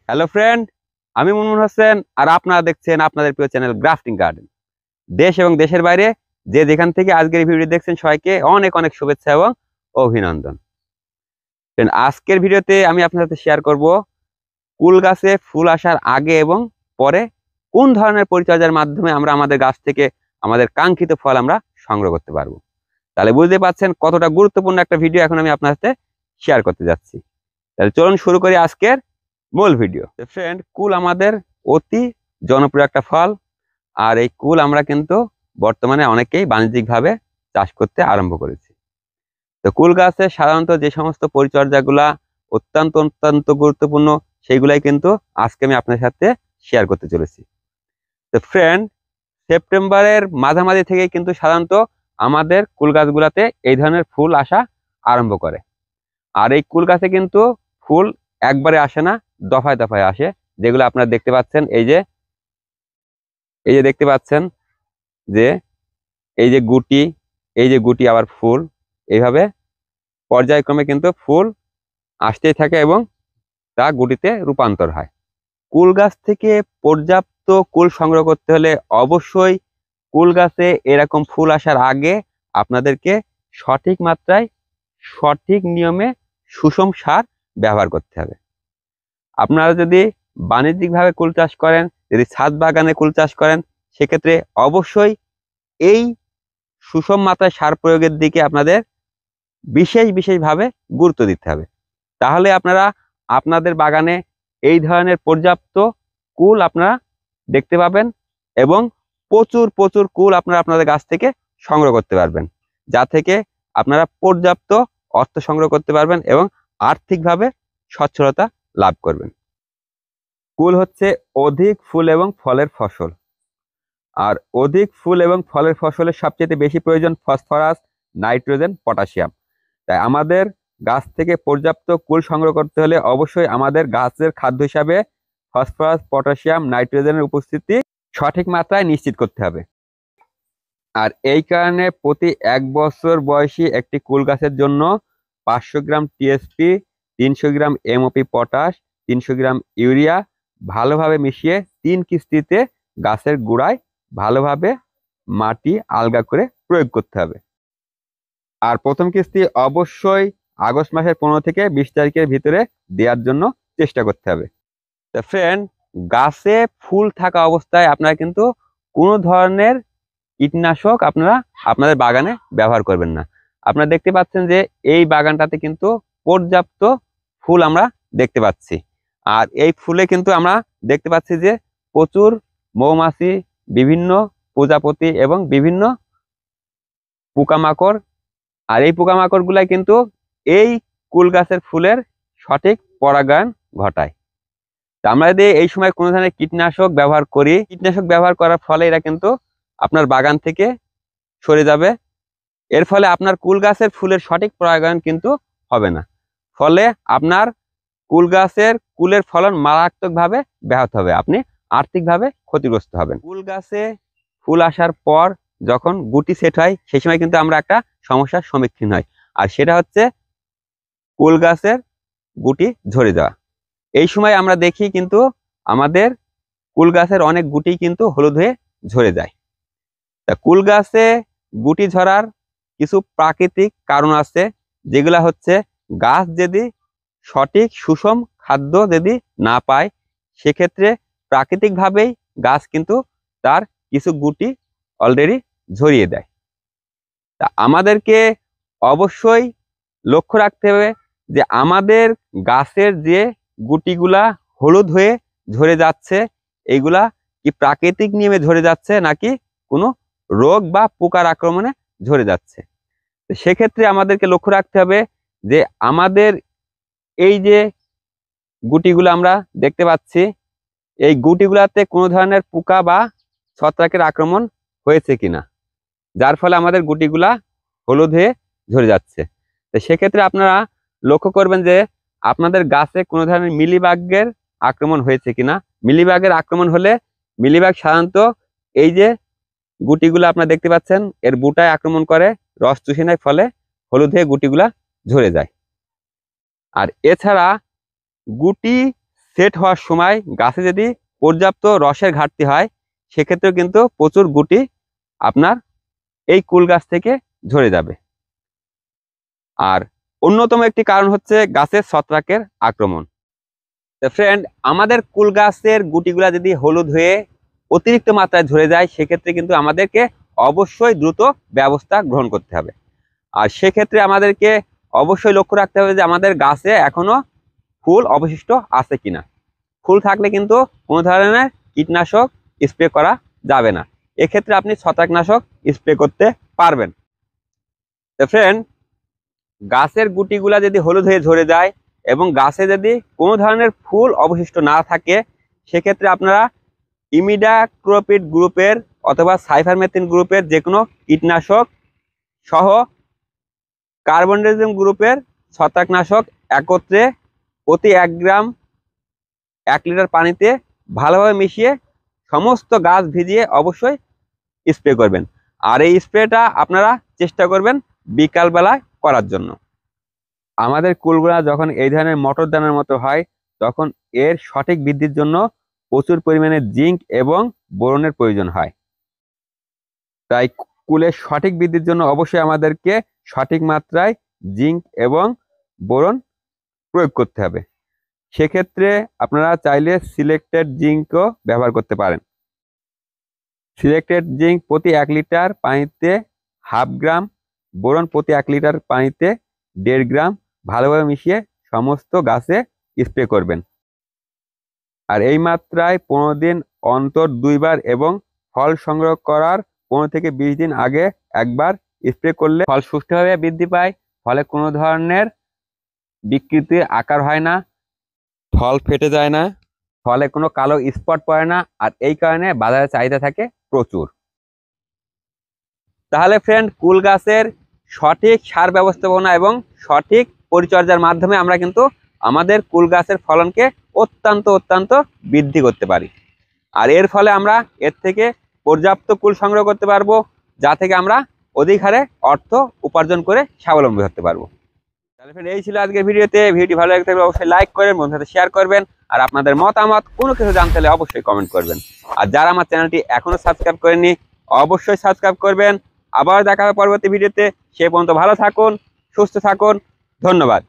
Hello friend, আমি মুনমুন হোসেন আর আপনারা দেখছেন আপনাদের প্রিয় চ্যানেল গ্রাফটিং গার্ডেন। দেশ এবং দেশের বাইরে যে যেখান থেকে আজকের এই ভিডিও দেখছেন সবাইকে অনেক অনেক শুভেচ্ছা এবং অভিনন্দন। ফ্রেন্ড, আজকের ভিডিওতে আমি আপনার সাথে শেয়ার করব কুল গাছে ফুল আসার আগে এবং পরে কোন ধরনের পরিচর্যার মাধ্যমে আমরা আমাদের গাছ থেকে আমাদের কাঙ্ক্ষিত ফল আমরা সংগ্রহ করতে পারবো। তাহলে বুঝতে পারছেন কতটা গুরুত্বপূর্ণ একটা ভিডিও এখন আমি আপনার সাথে শেয়ার করতে যাচ্ছি। তাহলে চলুন শুরু করি আজকের মূল ভিডিও। ফ্রেন্ড, কুল আমাদের অতি জনপ্রিয় একটা ফল, আর এই কুল আমরা কিন্তু বর্তমানে অনেকেই বাণিজ্যিকভাবে চাষ করতে আরম্ভ করেছি। তো কুল গাছে সাধারণত যে সমস্ত পরিচর্যাগুলা অত্যন্ত অত্যন্ত গুরুত্বপূর্ণ সেইগুলাই কিন্তু আজকে আমি আপনার সাথে শেয়ার করতে চলেছি। তো ফ্রেন্ড, সেপ্টেম্বরের মাঝামাঝি থেকে কিন্তু সাধারণত আমাদের কুল গাছগুলাতে এই ধরনের ফুল আসা আরম্ভ করে। আর এই কুল গাছে কিন্তু ফুল একবারে আসে না, দফায় দফায় আসে, যেগুলো আপনারা দেখতে পাচ্ছেন। এই যে দেখতে পাচ্ছেন যে এই যে গুটি, এই যে গুটি আবার ফুল, এইভাবে পর্যায়ক্রমে কিন্তু ফুল আসতেই থাকে এবং তা গুটিতে রূপান্তর হয়। কুল গাছ থেকে পর্যাপ্ত কুল সংগ্রহ করতে হলে অবশ্যই কুল গাছে এরকম ফুল আসার আগে আপনাদেরকে সঠিক মাত্রায় সঠিক নিয়মে সুষম সার ব্যবহার করতে হবে। আপনারা যদি বাণিজ্যিকভাবে কুল চাষ করেন, যদি ছাদ বাগানে কুল চাষ করেন, সেক্ষেত্রে অবশ্যই এই সুষম মাত্রায় সার প্রয়োগের দিকে আপনাদের বিশেষভাবে গুরুত্ব দিতে হবে। তাহলে আপনারা আপনাদের বাগানে এই ধরনের পর্যাপ্ত কুল আপনারা দেখতে পাবেন এবং প্রচুর প্রচুর কুল আপনারা আপনাদের গাছ থেকে সংগ্রহ করতে পারবেন, যা থেকে আপনারা পর্যাপ্ত অর্থ সংগ্রহ করতে পারবেন এবং আর্থিকভাবে সচ্ছলতা লাভ করবেন। কুল হচ্ছে অধিক ফুল এবং ফলের ফসল, আর অধিক ফুল এবং ফলের ফসলের সবচেয়ে বেশি প্রয়োজন ফসফরাস, নাইট্রোজেন, পটাশিয়াম। তাই আমাদের গাছ থেকে পর্যাপ্ত কুল সংগ্রহ করতে হলে অবশ্যই আমাদের গাছের খাদ্য হিসাবে ফসফরাস, পটাশিয়াম, নাইট্রোজেনের উপস্থিতি সঠিক মাত্রায় নিশ্চিত করতে হবে। আর এই কারণে প্রতি 1 বছর বয়সী একটি কুল গাছের জন্য 500 গ্রাম টিএসপি, 300 গ্রাম এমওপি পটাশ, 300 গ্রাম ইউরিয়া ভালোভাবে মিশিয়ে 3 কিস্তিতে গাছের গোড়ায় ভালোভাবে মাটি আলগা করে প্রয়োগ করতে হবে। আর প্রথম কিস্তি অবশ্যই আগস্ট মাসের 15 থেকে 20 তারিখের ভিতরে দেওয়ার জন্য চেষ্টা করতে হবে। তো ফ্রেন্ড, গাছে ফুল থাকা অবস্থায় আপনারা কিন্তু কোনো ধরনের কীটনাশক আপনারা আপনাদের বাগানে ব্যবহার করবেন না। আপনারা দেখতে পাচ্ছেন যে এই বাগানটাতে কিন্তু পর্যাপ্ত ফুল আমরা দেখতে পাচ্ছি, আর এই ফুলে কিন্তু আমরা দেখতে পাচ্ছি যে প্রচুর মৌমাছি, বিভিন্ন প্রজাপতি এবং বিভিন্ন পোকামাকড়, আর এই পোকামাকড় গুলাই কিন্তু এই কুল গাছের ফুলের সঠিক পরাগায়ন ঘটায়। আমরা যদি এই সময় কোনো ধরনের কীটনাশক ব্যবহার করি, কীটনাশক ব্যবহার করার ফলে এরা কিন্তু আপনার বাগান থেকে সরে যাবে। এর ফলে আপনার কুল গাছের ফুলের সঠিক পরাগায়ন কিন্তু হবে না, ফলে আপনার কুল গাছের কুলের ফলন মারাত্মকভাবে ব্যাহত হবে, আপনি আর্থিকভাবে ক্ষতিগ্রস্ত হবেন। কুল গাছে ফুল আসার পর যখন গুটি সেট হয় সেই সময় কিন্তু আমরা একটা সমস্যার সম্মুখীন হই, আর সেটা হচ্ছে কুল গাছের গুটি ঝরে যাওয়া। এই সময় আমরা দেখি কিন্তু আমাদের কুল গাছের অনেক গুটি কিন্তু হলুদ হয়ে ঝরে যায়। তা কুল গাছে গুটি ঝরার কিছু প্রাকৃতিক কারণ আছে, যেগুলা হচ্ছে গাছ যদি সঠিক সুষম খাদ্য যদি না পায়, সেক্ষেত্রে প্রাকৃতিকভাবেই গাছ কিন্তু তার কিছু গুটি অলরেডি ঝরিয়ে দেয়। তা আমাদেরকে অবশ্যই লক্ষ্য রাখতে হবে যে আমাদের গাছের যে গুটিগুলা হলুদ হয়ে ঝরে যাচ্ছে, এইগুলা কি প্রাকৃতিক নিয়মে ঝরে যাচ্ছে নাকি কোনো রোগ বা পোকার আক্রমণে ঝরে যাচ্ছে। তো সেক্ষেত্রে আমাদেরকে লক্ষ্য রাখতে হবে যে আমাদের এই যে গুটিগুলো আমরা দেখতে পাচ্ছি, এই গুটিগুলাতে কোনো ধরনের পোকা বা ছত্রাকের আক্রমণ হয়েছে কিনা, যার ফলে আমাদের গুটিগুলা হলুদ হয়ে ঝরে যাচ্ছে। তো সেক্ষেত্রে আপনারা লক্ষ্য করবেন যে আপনাদের গাছে কোনো ধরনের মিলিবাগের আক্রমণ হয়েছে কিনা। মিলিবাগের আক্রমণ হলে মিলিবাগ সাধারণত এই যে গুটিগুলো আপনারা দেখতে পাচ্ছেন এর বুটায় আক্রমণ করে, রস চুষে নেয়, ফলে হলুদ হয়ে গুটিগুলা ঝরে যায়। আর এছাড়া গুটি সেট হওয়ার সময় গাছে যদি পর্যাপ্ত রসের ঘাটতি হয়, সেক্ষেত্রে কিন্তু প্রচুর গুটি আপনার এই কুল গাছ থেকে ঝরে যাবে। আর অন্যতম একটি কারণ হচ্ছে গাছের ছত্রাকের আক্রমণ। তো ফ্রেন্ড, আমাদের কুল গাছের গুটিগুলা যদি হলুদ হয়ে অতিরিক্ত মাত্রায় ঝরে যায়, সেক্ষেত্রে কিন্তু আমাদেরকে অবশ্যই দ্রুত ব্যবস্থা গ্রহণ করতে হবে। আর সেক্ষেত্রে আমাদেরকে অবশ্যই লক্ষ্য রাখতে হবে যে আমাদের গাছে এখনো ফুল অবশিষ্ট আছে কিনা। ফুল থাকলে কিন্তু কোনো ধরনের কীটনাশক স্প্রে করা যাবে না। এক্ষেত্রে আপনি ছত্রাকনাশক স্প্রে করতে পারবেন। তো ফ্রেন্ড, গাছের গুটিগুলা যদি হলুদ হয়ে ঝরে যায় এবং গাছে যদি কোনো ধরনের ফুল অবশিষ্ট না থাকে, সেক্ষেত্রে আপনারা ইমিডাক্লোপিড গ্রুপের অথবা সাইফারমেথ্রিন গ্রুপের যে কোনো কীটনাশক সহ কার্বনডাইজিম গ্রুপের ছত্রাকনাশক একত্রে প্রতি 1 গ্রাম 1 লিটার পানিতে ভালোভাবে মিশিয়ে সমস্ত গাছ ভিজিয়ে অবশ্যই স্প্রে করবেন। আর এই স্প্রেটা আপনারা চেষ্টা করবেন বিকালবেলায় করার জন্য। আমাদের কুলগুলা যখন এই ধরনের মটর দানার মতো হয়, তখন এর সঠিক বৃদ্ধির জন্য প্রচুর পরিমাণে জিঙ্ক এবং বোরনের প্রয়োজন হয়। তাই কুলের সঠিক বৃদ্ধির জন্য অবশ্যই আমাদেরকে সঠিক মাত্রায় জিঙ্ক এবং বোরন প্রয়োগ করতে হবে। সেক্ষেত্রে আপনারা চাইলে সিলেক্টেড জিঙ্কও ব্যবহার করতে পারেন। সিলেক্টেড জিঙ্ক প্রতি 1 লিটার পানিতে 1/2 গ্রাম, বোরন প্রতি 1 লিটার পানিতে 1.5 গ্রাম ভালোভাবে মিশিয়ে সমস্ত গাছে স্প্রে করবেন। আর এই মাত্রায় 15 দিন অন্তর 2 বার এবং ফল সংগ্রহ করার 15 থেকে 20 দিন আগে একবার স্প্রে করলে ফল সুষ্ঠুভাবে বৃদ্ধি পায়। ফলে কোনো ধরনের বিকৃতির আকার হয় না, ফল ফেটে যায় না, ফলে কোনো কালো স্পট পড়ে না। আর এই কারণে বাজারে চাহিদা থাকে প্রচুর। তাহলে ফ্রেন্ড, কুল গাছের সঠিক সার ব্যবস্থাপনা এবং সঠিক পরিচর্যার মাধ্যমে আমরা কিন্তু আমাদের কুল গাছের ফলনকে অত্যন্ত বৃদ্ধি করতে পারি। আর এর ফলে আমরা এর থেকে পর্যাপ্ত কুল সংগ্রহ করতে পারবো, যা থেকে আমরা অধিক হারে অর্থ উপার্জন করে স্বাবলম্বী হতে পারবো। তাহলে ফ্রেন্ড, এই ছিল আজকের ভিডিওতে। ভিডিওটি ভালো লাগে থাকলে অবশ্যই লাইক করবেন, বন্ধুদের সাথে শেয়ার করবেন। আর আপনাদের মতামত কোনো কিছু জানতে হলে অবশ্যই কমেন্ট করবেন। আর যারা আমার চ্যানেলটি এখনো সাবস্ক্রাইব করেননি, অবশ্যই সাবস্ক্রাইব করবেন। আবার দেখা হবে পরবর্তী ভিডিওতে। সে পর্যন্ত ভালো থাকুন, সুস্থ থাকুন। ধন্যবাদ।